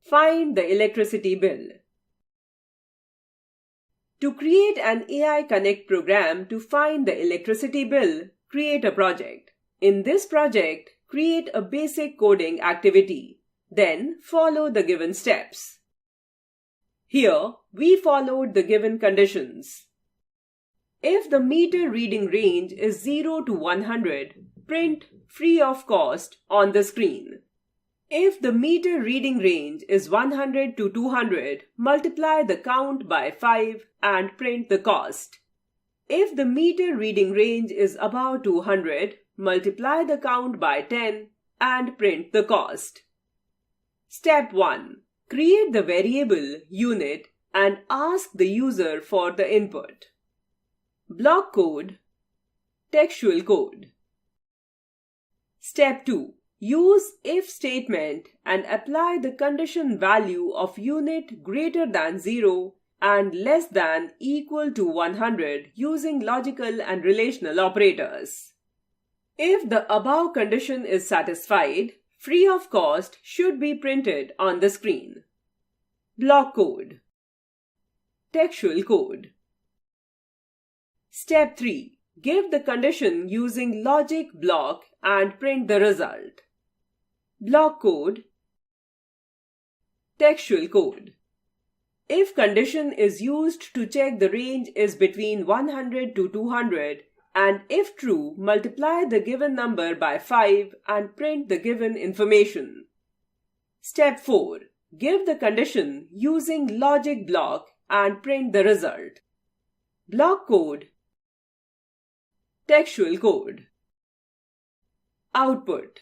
Find the electricity bill. To create an AI Connect program to find the electricity bill, create a project. In this project, create a basic coding activity. Then follow the given steps. Here, we followed the given conditions. If the meter reading range is 0 to 100, print free of cost on the screen. If the meter reading range is 100 to 200, multiply the count by 5 and print the cost. If the meter reading range is above 200, multiply the count by 10 and print the cost. Step 1. Create the variable unit and ask the user for the input. Block code, textual code. Step 2. Use if statement and apply the condition value of unit greater than 0 and less than equal to 100 using logical and relational operators. If the above condition is satisfied, free of cost should be printed on the screen. Block code, textual code. Step 3. Give the condition using logic block and print the result. Block code, textual code. If condition is used to check the range is between 100 to 200, and if true, multiply the given number by 5 and print the given information. Step 4. Give the condition using logic block and print the result. Block code, textual code. Output.